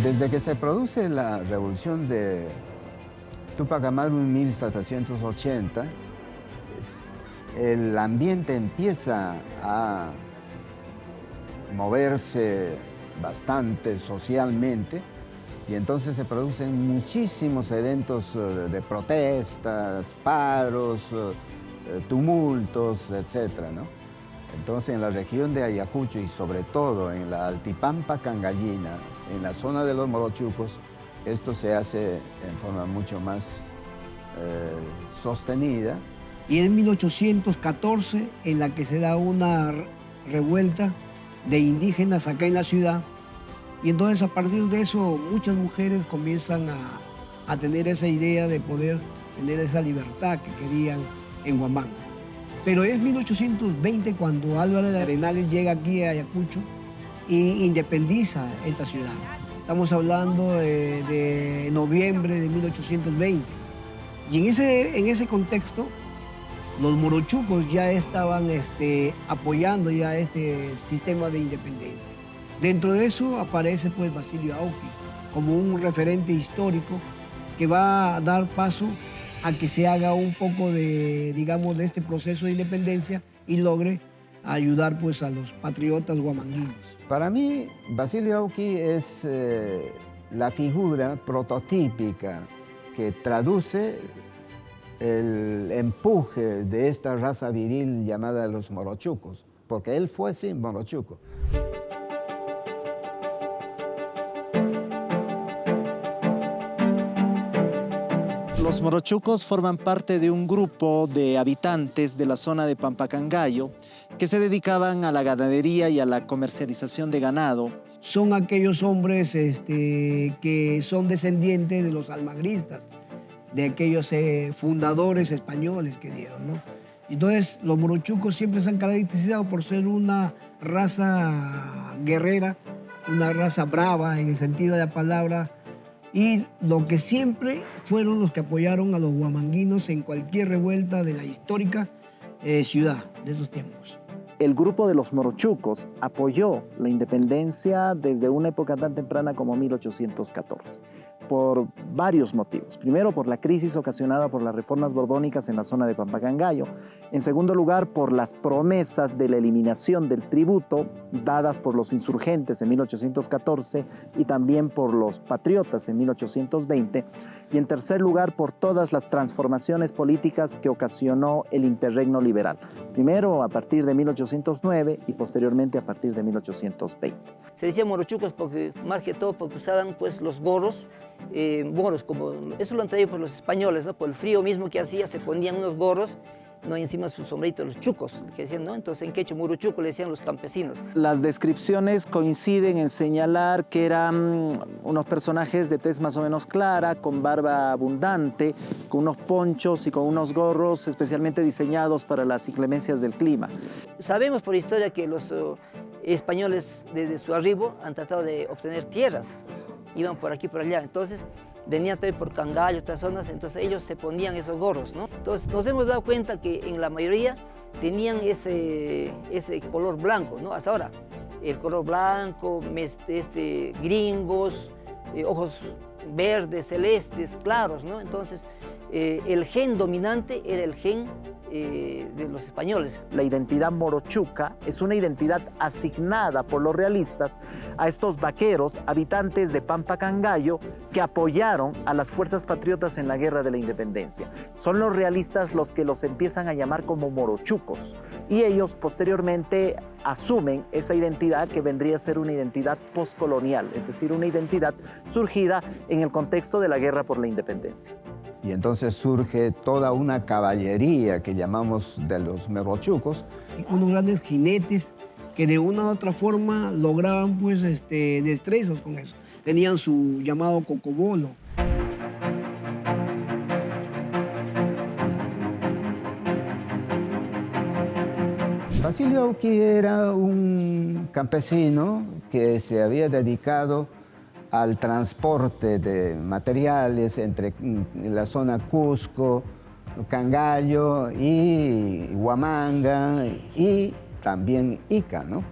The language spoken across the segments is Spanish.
Desde que se produce la revolución de Túpac Amaru en 1780, el ambiente empieza a moverse bastante socialmente y entonces se producen muchísimos eventos de protestas, paros, tumultos, etc., ¿no? Entonces en la región de Ayacucho y sobre todo en la Altipampa Cangallina, en la zona de los Morochucos, esto se hace en forma mucho más sostenida. Y en 1814, en la que se da una revuelta de indígenas acá en la ciudad, y entonces a partir de eso muchas mujeres comienzan a tener esa idea de poder tener esa libertad que querían en Huamanga. Pero es 1820 cuando Álvaro de Arenales llega aquí a Ayacucho y independiza esta ciudad. Estamos hablando de noviembre de 1820. Y en ese contexto, los morochucos ya estaban apoyando ya este sistema de independencia. Dentro de eso aparece pues Basilio Auqui como un referente histórico que va a dar paso a que se haga un poco de, digamos, de este proceso de independencia y logre ayudar pues a los patriotas huamanguinos. Para mí, Basilio Auqui es la figura prototípica que traduce el empuje de esta raza viril llamada los morochucos, porque él fue, sí, morochuco. Los morochucos forman parte de un grupo de habitantes de la zona de Pampacangayo que se dedicaban a la ganadería y a la comercialización de ganado. Son aquellos hombres que son descendientes de los almagristas, de aquellos fundadores españoles que dieron, ¿no? Entonces, los morochucos siempre se han caracterizado por ser una raza guerrera, una raza brava en el sentido de la palabra, y lo que siempre fueron los que apoyaron a los huamanguinos en cualquier revuelta de la histórica ciudad de esos tiempos. El grupo de los morochucos apoyó la independencia desde una época tan temprana como 1814, por varios motivos. Primero, por la crisis ocasionada por las reformas borbónicas en la zona de Pampacangayo. En segundo lugar, por las promesas de la eliminación del tributo dadas por los insurgentes en 1814 y también por los patriotas en 1820. Y en tercer lugar, por todas las transformaciones políticas que ocasionó el interregno liberal. Primero a partir de 1809 y posteriormente a partir de 1820. Se decía morochucos porque, más que todo porque usaban pues, los gorros, como eso lo han traído por los españoles, ¿no? Por el frío mismo que hacía, se ponían unos gorros, ¿no? Y encima su sombrerito, los chucos, que decían, ¿no? Entonces en quechua muruchuco le decían los campesinos. Las descripciones coinciden en señalar que eran unos personajes de tez más o menos clara, con barba abundante, con unos ponchos y con unos gorros especialmente diseñados para las inclemencias del clima. Sabemos por historia que los españoles desde su arribo han tratado de obtener tierras, iban por aquí por allá, entonces venían todavía por Cangallo, otras zonas, entonces ellos se ponían esos gorros, ¿no? Entonces nos hemos dado cuenta que en la mayoría tenían ese color blanco, ¿no? Hasta ahora, el color blanco, gringos, ojos verdes, celestes, claros, ¿no? Entonces el gen dominante era el gen de los españoles. La identidad morochuca es una identidad asignada por los realistas a estos vaqueros, habitantes de Pampacangayo, que apoyaron a las fuerzas patriotas en la Guerra de la Independencia. Son los realistas los que los empiezan a llamar como morochucos y ellos posteriormente asumen esa identidad que vendría a ser una identidad postcolonial, es decir, una identidad surgida en el contexto de la Guerra por la Independencia. Y entonces surge toda una caballería que llamamos de los morochucos. Unos grandes jinetes que de una u otra forma lograban pues, destrezas con eso. Tenían su llamado cocobolo. Basilio Auqui era un campesino que se había dedicado al transporte de materiales entre la zona Cusco, Cangallo y Huamanga y también Ica, ¿no?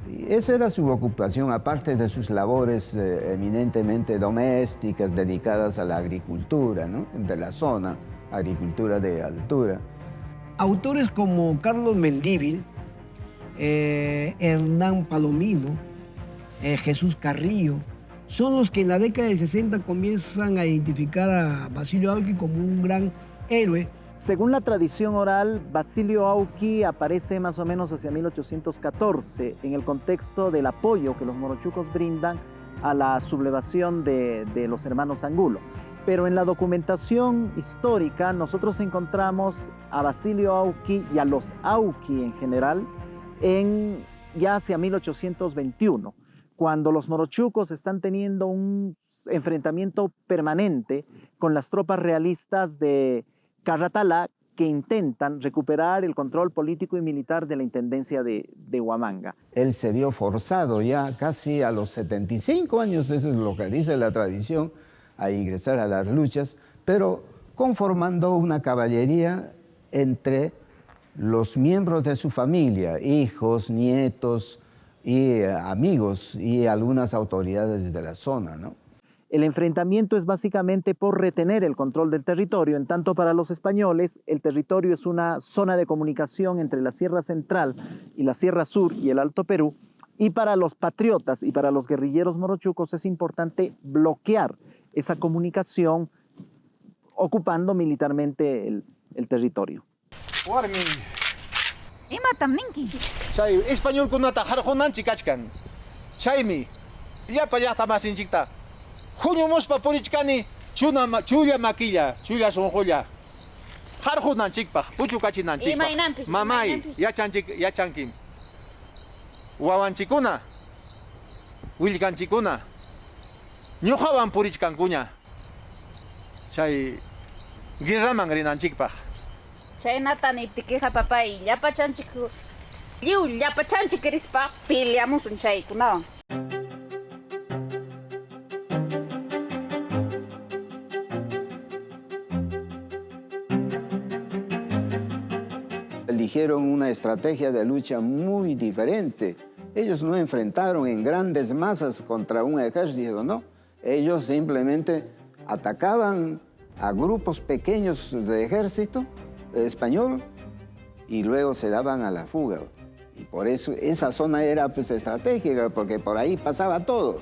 Y esa era su ocupación, aparte de sus labores eminentemente domésticas dedicadas a la agricultura, ¿no? De la zona, agricultura de altura. Autores como Carlos Mendívil, Hernán Palomino, Jesús Carrillo, son los que en la década del 60 comienzan a identificar a Basilio Auqui como un gran héroe. Según la tradición oral, Basilio Auqui aparece más o menos hacia 1814 en el contexto del apoyo que los morochucos brindan a la sublevación de los hermanos Angulo. Pero en la documentación histórica nosotros encontramos a Basilio Auqui y a los Auqui en general ya hacia 1821, cuando los morochucos están teniendo un enfrentamiento permanente con las tropas realistas de Carratalá, que intentan recuperar el control político y militar de la intendencia de Huamanga. Él se vio forzado ya casi a los 75 años, eso es lo que dice la tradición, a ingresar a las luchas, pero conformando una caballería entre los miembros de su familia, hijos, nietos y amigos y algunas autoridades de la zona, ¿no? El enfrentamiento es básicamente por retener el control del territorio. En tanto, para los españoles, el territorio es una zona de comunicación entre la Sierra Central y la Sierra Sur y el Alto Perú. Y para los patriotas y para los guerrilleros morochucos es importante bloquear esa comunicación ocupando militarmente el territorio. Chay español kunata harjonanchi kachkan. Chaymi llapa llaqta masinchikta huñumuspa purichkani chulla maquilla, chulla sonjolla. Harjonanchikpaq, puchukachinanchikpaq. Mamay yachankim. Wawanchikuna, willkanchikuna, ñuqawan purichkankuña. Chay guerraman rinanchikpaq. Chaynata niptikiqa papay llapachanchik lliw llapachanchik rispa peleamusun chaykunawan. Eligieron una estrategia de lucha muy diferente. Ellos no enfrentaron en grandes masas contra un ejército, no. Ellos simplemente atacaban a grupos pequeños de ejército español y luego se daban a la fuga. Y por eso esa zona era pues estratégica, porque por ahí pasaba todo.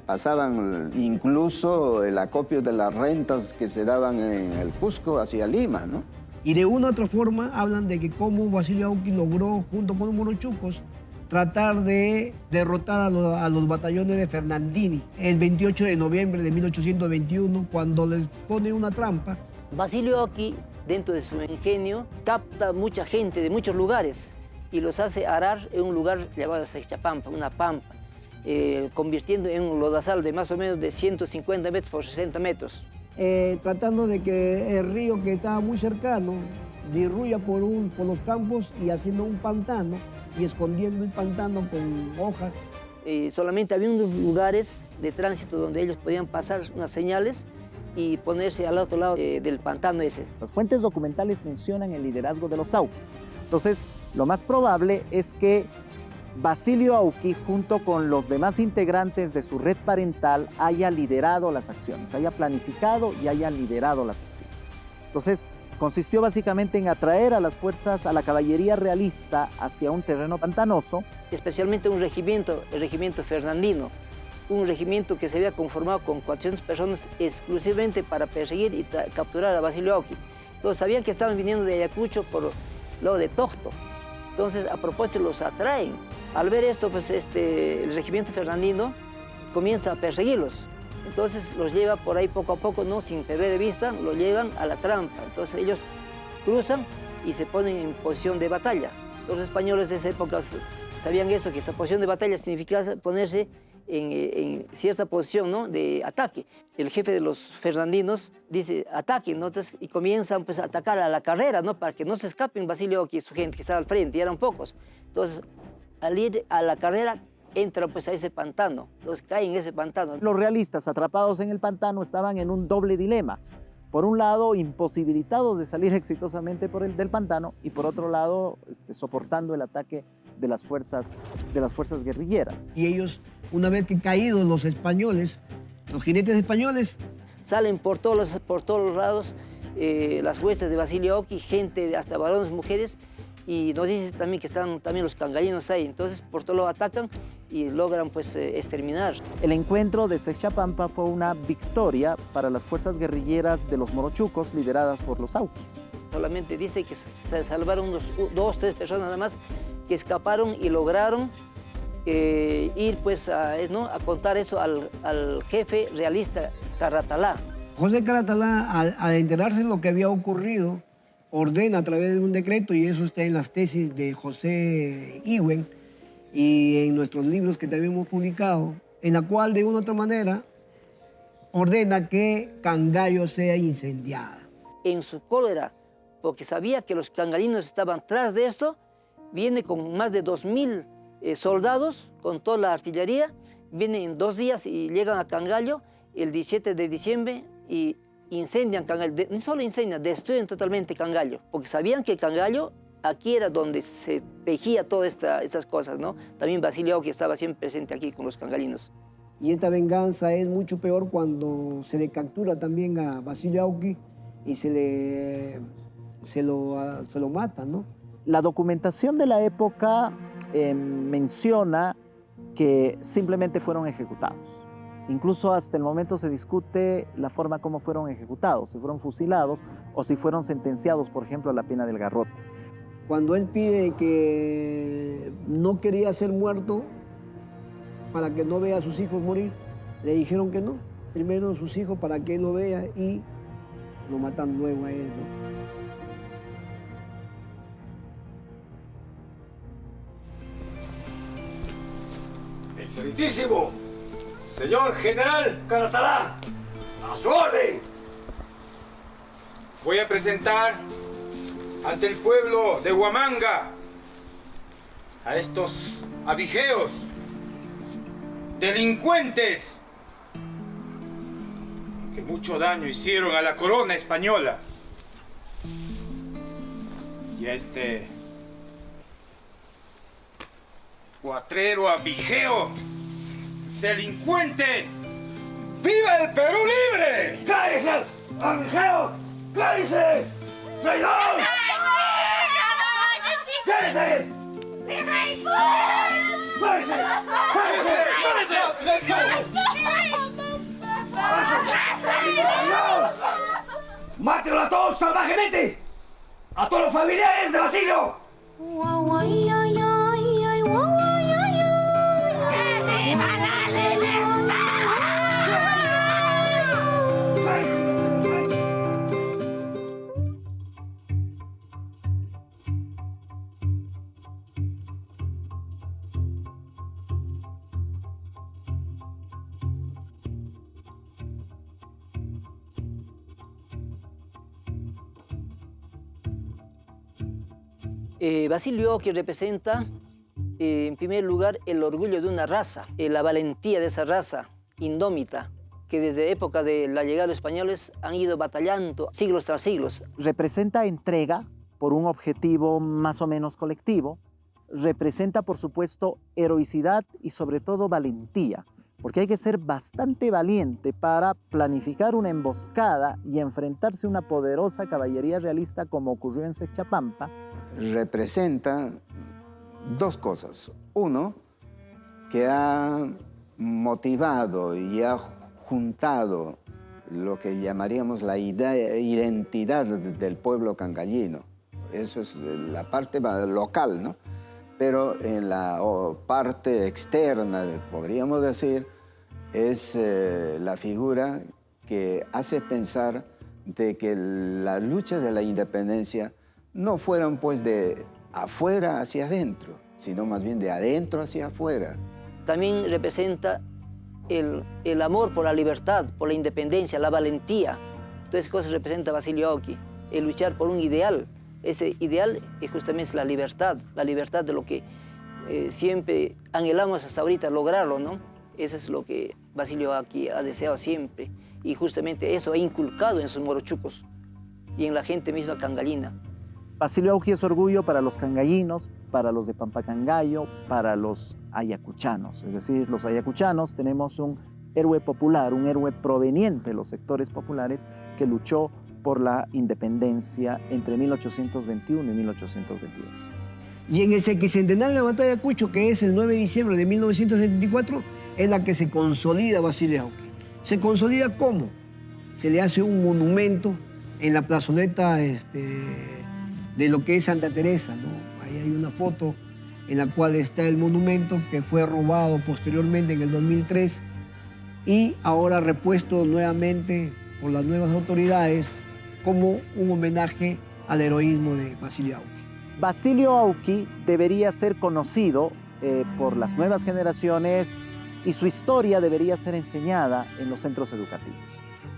Pasaban incluso el acopio de las rentas que se daban en el Cusco hacia Lima, ¿no? Y de una u otra forma hablan de que cómo Basilio Auqui logró, junto con los morochucos, tratar de derrotar a los batallones de Fernandini el 28 de noviembre de 1821, cuando les pone una trampa. Basilio Auqui, dentro de su ingenio, capta mucha gente de muchos lugares y los hace arar en un lugar llamado Sechapampa, una pampa, convirtiendo en un lodazal de más o menos de 150 metros por 60 metros. Tratando de que el río que estaba muy cercano disruya por los campos y haciendo un pantano y escondiendo el pantano con hojas. Solamente había unos lugares de tránsito donde ellos podían pasar unas señales y ponerse al otro lado del pantano ese. Las fuentes documentales mencionan el liderazgo de los Auquis. Entonces, lo más probable es que Basilio Auqui, junto con los demás integrantes de su red parental, haya liderado las acciones, haya planificado y haya liderado las acciones. Entonces, consistió básicamente en atraer a las fuerzas, a la caballería realista hacia un terreno pantanoso. Especialmente un regimiento, el regimiento Fernandino, un regimiento que se había conformado con 400 personas exclusivamente para perseguir y capturar a Basilio Auqui. Entonces sabían que estaban viniendo de Ayacucho por lado de Tocto. Entonces, a propósito, los atraen. Al ver esto, pues el regimiento Fernandino comienza a perseguirlos. Entonces los lleva por ahí poco a poco, ¿no? Sin perder de vista, los llevan a la trampa. Entonces ellos cruzan y se ponen en posición de batalla. Los españoles de esa época sabían eso, que esta posición de batalla significaba ponerse en cierta posición, ¿no? De ataque. El jefe de los fernandinos dice, ataquen, ¿no? Entonces, y comienzan pues, a atacar a la carrera, ¿no? Para que no se escapen Basilio Auqui y su gente que estaba al frente, y eran pocos. Entonces, al ir a la carrera, entran pues, a ese pantano, entonces caen en ese pantano. Los realistas atrapados en el pantano estaban en un doble dilema. Por un lado, imposibilitados de salir exitosamente del pantano, y por otro lado, soportando el ataque de las fuerzas guerrilleras. Y ellos, una vez que caídos los españoles, los jinetes españoles, salen por todos los lados las huestes de Basilio Oqui, gente, hasta varones, mujeres, y nos dice también que están también los cangalinos ahí. Entonces, por todo lado atacan y logran pues exterminar. El encuentro de Sexchapampa fue una victoria para las fuerzas guerrilleras de los morochucos lideradas por los Auquis. Solamente dice que se salvaron dos, tres personas nada más que escaparon y lograron ir pues a contar eso al jefe realista Caratalá. José Caratalá, al enterarse de lo que había ocurrido, ordena a través de un decreto, y eso está en las tesis de José Iwen y en nuestros libros que también hemos publicado, en la cual de una u otra manera ordena que Cangallo sea incendiada. En su cólera, porque sabía que los cangalinos estaban tras de esto, viene con más de 2000 soldados, con toda la artillería, vienen en 2 días y llegan a Cangallo el 17 de diciembre y incendian Cangallo. No solo incendian, destruyen totalmente Cangallo, porque sabían que Cangallo aquí era donde se tejía todas estas cosas, ¿no? También Basilio Oqui estaba siempre presente aquí con los cangalinos. Y esta venganza es mucho peor cuando se le captura también a Basilio Oqui y se lo mata, ¿no? La documentación de la época menciona que simplemente fueron ejecutados. Incluso hasta el momento se discute la forma como fueron ejecutados, si fueron fusilados o si fueron sentenciados, por ejemplo, a la pena del garrote. Cuando él pide que no quería ser muerto para que no vea a sus hijos morir, le dijeron que no. Primero sus hijos para que él lo vea y lo matan luego a él, ¿no? Excelentísimo, señor general Caratalá, a su orden. Voy a presentar ante el pueblo de Huamanga a estos abigeos, delincuentes, que mucho daño hicieron a la corona española. Y a este cuatrero abigeo, delincuente. ¡Viva el Perú libre! ¡Cállese, abigeo! ¡Cállese! ¡Traidor! ¡Cállese! ¡Cállese! ¡Cállese! ¡Mátenlo a todos salvajemente! ¡A todos los familiares de Basilio! Basilio Oqui representa, en primer lugar, el orgullo de una raza, la valentía de esa raza indómita, que desde época de la llegada de los españoles han ido batallando siglos tras siglos. Representa entrega por un objetivo más o menos colectivo, representa, por supuesto, heroicidad y sobre todo valentía, porque hay que ser bastante valiente para planificar una emboscada y enfrentarse a una poderosa caballería realista como ocurrió en Sexchapampa. Representa 2 cosas. Uno, que ha motivado y ha juntado lo que llamaríamos la identidad del pueblo cangallino. Eso es la parte local, ¿no? Pero en la parte externa, podríamos decir, es la figura que hace pensar de que la lucha de la independencia no fueron pues de afuera hacia adentro, sino más bien de adentro hacia afuera. También representa el amor por la libertad, por la independencia, la valentía. Todas esas cosas representa Basilio Oqui, el luchar por un ideal. Ese ideal justamente es la libertad de lo que siempre anhelamos hasta ahorita lograrlo, ¿no? Eso es lo que Basilio Oqui ha deseado siempre, y justamente eso ha inculcado en sus morochucos y en la gente misma cangallina. Basilio Auqui es orgullo para los cangallinos, para los de Pampacangallo, para los ayacuchanos. Es decir, los ayacuchanos tenemos un héroe popular, un héroe proveniente de los sectores populares que luchó por la independencia entre 1821 y 1822. Y en el sesquicentenario de la batalla de Cucho, que es el 9 de diciembre de 1974, es la que se consolida Basilio Auqui. ¿Se consolida cómo? Se le hace un monumento en la plazoleta de lo que es Santa Teresa, ¿no? Ahí hay una foto en la cual está el monumento que fue robado posteriormente en el 2003 y ahora repuesto nuevamente por las nuevas autoridades como un homenaje al heroísmo de Basilio Auqui. Basilio Auqui debería ser conocido por las nuevas generaciones y su historia debería ser enseñada en los centros educativos.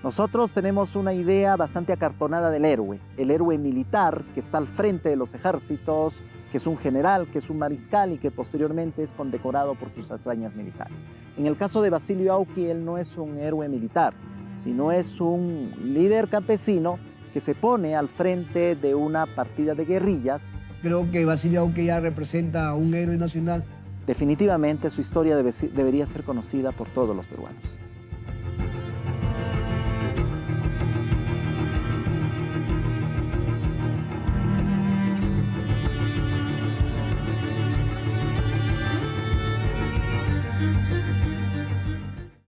Nosotros tenemos una idea bastante acartonada del héroe, el héroe militar que está al frente de los ejércitos, que es un general, que es un mariscal y que posteriormente es condecorado por sus hazañas militares. En el caso de Basilio Auqui, él no es un héroe militar, sino es un líder campesino que se pone al frente de una partida de guerrillas. Creo que Basilio Auqui ya representa a un héroe nacional. Definitivamente su historia debería ser conocida por todos los peruanos.